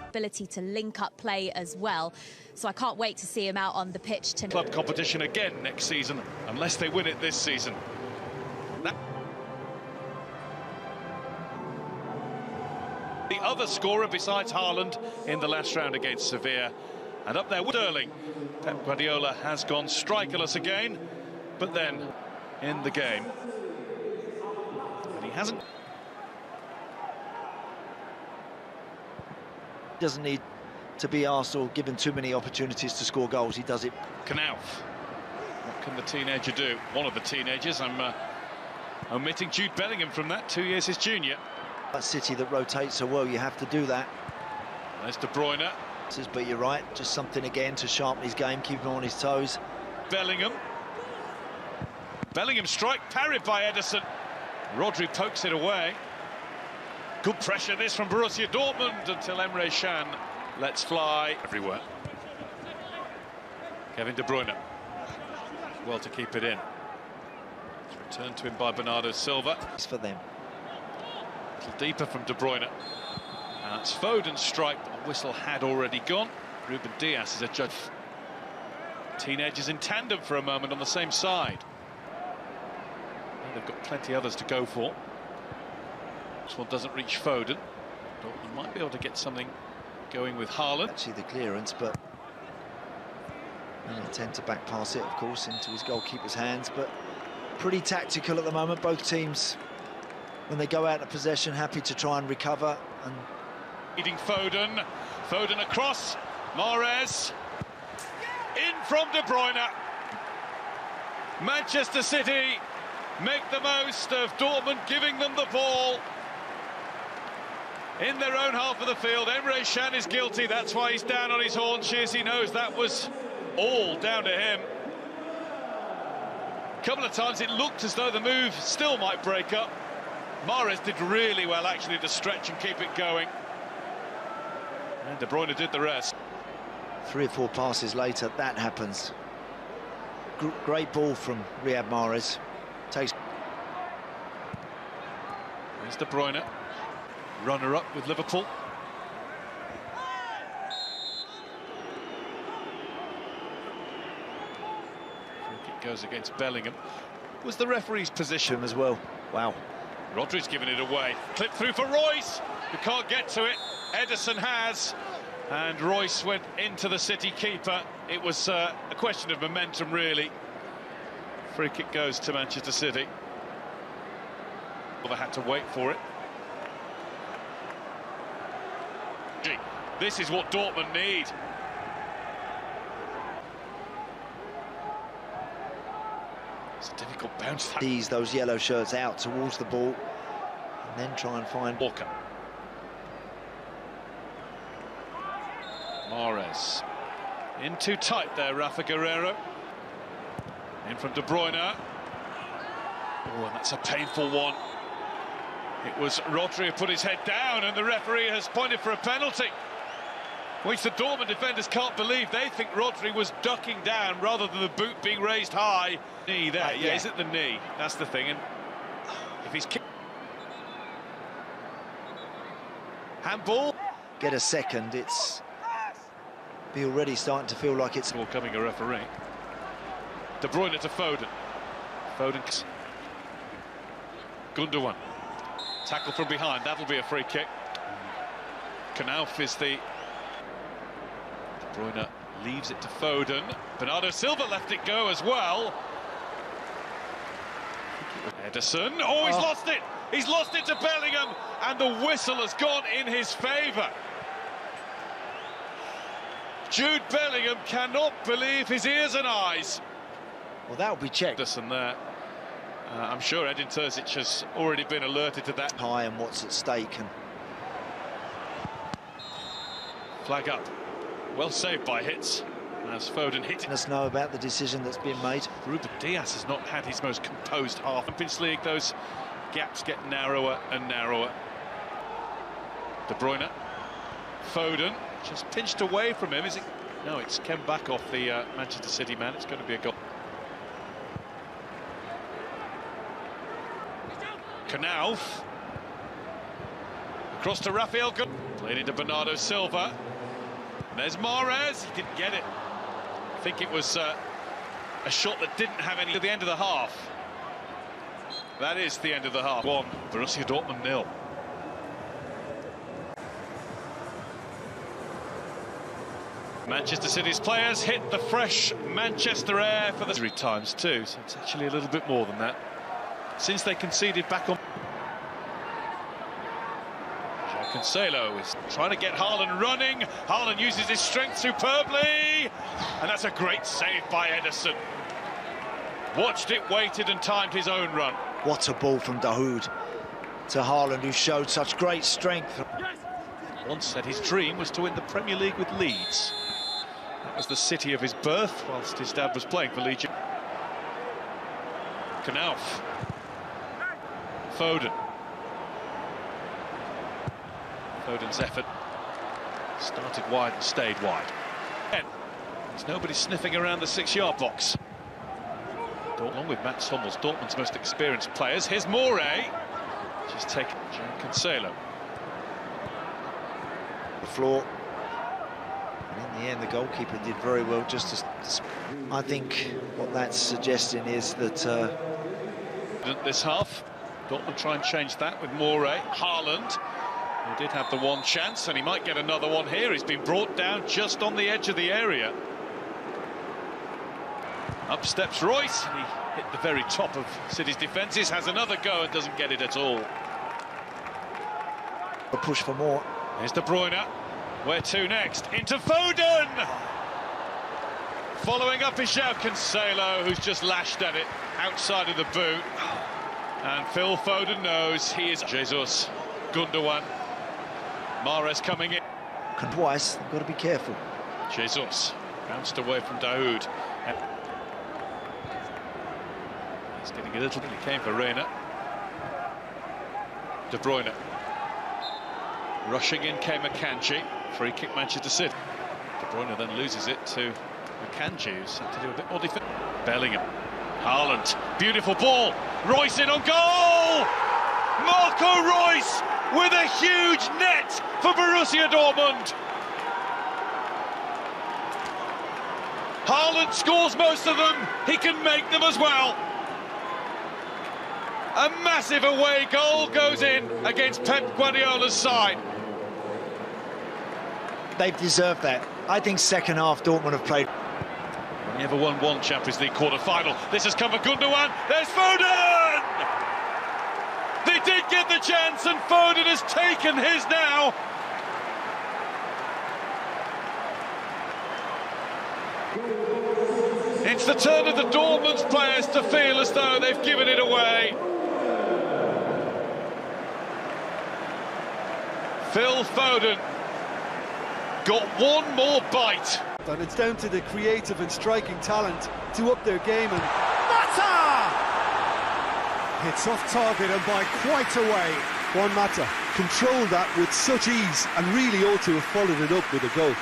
ability to link up play as well. So I can't wait to see him out on the pitch tonight. Club competition again next season, unless they win it this season. The other scorer besides Haaland in the last round against Sevilla. And up there with Sterling. Pep Guardiola has gone strikerless again, but then in the game. And he hasn't. Doesn't need to be asked or given too many opportunities to score goals. He does it. Knauf. What can the teenager do? One of the teenagers. I'm omitting Jude Bellingham from that, 2 years his junior. That City that rotates so well, you have to do that. There's De Bruyne. But you're right, just something again to sharpen his game, keep him on his toes. Bellingham strike, parried by Ederson. Rodri pokes it away. Good pressure this from Borussia Dortmund until Emre Can lets fly everywhere. Kevin De Bruyne. Well to keep it in. It's returned to him by Bernardo Silva. It's for them. A little deeper from De Bruyne. And it's Foden's strike, but the whistle had already gone. Ruben Dias is a judge. Teenagers in tandem for a moment on the same side. And they've got plenty others to go for. This one doesn't reach Foden. Dortmund might be able to get something going with Haaland. Actually the clearance, but an attempt to back pass it, of course, into his goalkeeper's hands, but pretty tactical at the moment. Both teams, when they go out of possession, happy to try and recover. And leading Foden across, Mahrez, in from De Bruyne. Manchester City make the most of Dortmund giving them the ball in their own half of the field. Emre Can is guilty, that's why he's down on his haunches. He knows that was all down to him. A couple of times it looked as though the move still might break up. Mahrez did really well actually to stretch and keep it going. And De Bruyne did the rest. 3 or 4 passes later, that happens. Great ball from Riyad Mahrez. Takes. There's De Bruyne, runner-up with Liverpool. It goes against Bellingham. Was the referee's position as well. Wow. Rodri's given it away. Clip through for Royce, who can't get to it. Ederson has, and Royce went into the City keeper. It was a question of momentum, really. Free kick goes to Manchester City. Well, they had to wait for it. This is what Dortmund need. It's a difficult bounce. Ease those yellow shirts out towards the ball, and then try and find Walker. Mahrez. In too tight there, Rafa Guerreiro. In from De Bruyne. Oh, and that's a painful one. It was Rodri who put his head down, and the referee has pointed for a penalty, which the Dortmund defenders can't believe. They think Rodri was ducking down rather than the boot being raised high. Knee there, yeah, is it the knee? That's the thing. And if he's kicked... Handball. Get a second, it's... be already starting to feel like it's... coming a referee. De Bruyne to Foden. Foden. Gundogan. Tackle from behind, that'll be a free kick. Knauf is the... De Bruyne leaves it to Foden. Bernardo Silva left it go as well. Ederson, oh, he's lost it! He's lost it to Bellingham, and the whistle has gone in his favour. Jude Bellingham cannot believe his ears and eyes. Well, that'll be checked. Ederson there. I'm sure Edin Terzic has already been alerted to that. High and what's at stake. And flag up. Well saved by Hitz, as Foden hit it. Let us know about the decision that's been made. Ruben Dias has not had his most composed half. Champions League, those gaps get narrower and narrower. De Bruyne. Foden, just pinched away from him, is it? No, it's come back off the Manchester City man. It's going to be a goal. Knauf. Cross to Rafael. Played into Bernardo Silva. There's Mahrez. He didn't get it. I think it was a shot that didn't have any at the end of the half. That is the end of the half. 1, Borussia Dortmund 0. Manchester City's players hit the fresh Manchester air for the 3 times too, so it's actually a little bit more than that. Since they conceded back on... Cancelo is trying to get Haaland running. Haaland uses his strength superbly, and that's a great save by Ederson. Watched it, waited and timed his own run. What a ball from Dahoud to Haaland, who showed such great strength. Once said his dream was to win the Premier League with Leeds. That was the city of his birth, whilst his dad was playing for Leeds. Knauf. Foden. Foden's effort started wide and stayed wide. There's nobody sniffing around the 6-yard box. Along with Mats Hummels, Dortmund's most experienced players. Here's Mouré. She's taken Cancelo. The floor. And in the end, the goalkeeper did very well. I think what that's suggesting is that this half, Dortmund try and change that with Mouré. Haaland, who did have the one chance, and he might get another one here. He's been brought down just on the edge of the area. Up steps Royce, and he hit the very top of City's defences, has another go and doesn't get it at all. A push for more. Here's De Bruyne. Where to next? Into Foden! Following up is João Cancelo, who's just lashed at it outside of the boot. And Phil Foden knows he is Jesus. Gundogan. Mahrez coming in. Twice, they've got to be careful. Jesus bounced away from Dahoud. He's getting a little bit. He came for Reina. De Bruyne. Rushing in came Akanji. Free kick Manchester City. De Bruyne then loses it to Akanji, who's had to do a bit more defense. Bellingham. Haaland. Beautiful ball. Royce in on goal! Marco Royce with a huge net for Borussia Dortmund. Haaland scores most of them. He can make them as well. A massive away goal goes in against Pep Guardiola's side. They've deserved that. I think second half Dortmund have played. He never won one Champions League quarter-final. This has come for Gundogan. There's Foden! They did get the chance, and Foden has taken his now. It's the turn of the Dortmund players to feel as though they've given it away. Phil Foden got one more bite. And it's down to the creative and striking talent to up their game. And Mata! Hits off target and by quite a way. Juan Mata controlled that with such ease and really ought to have followed it up with a goal.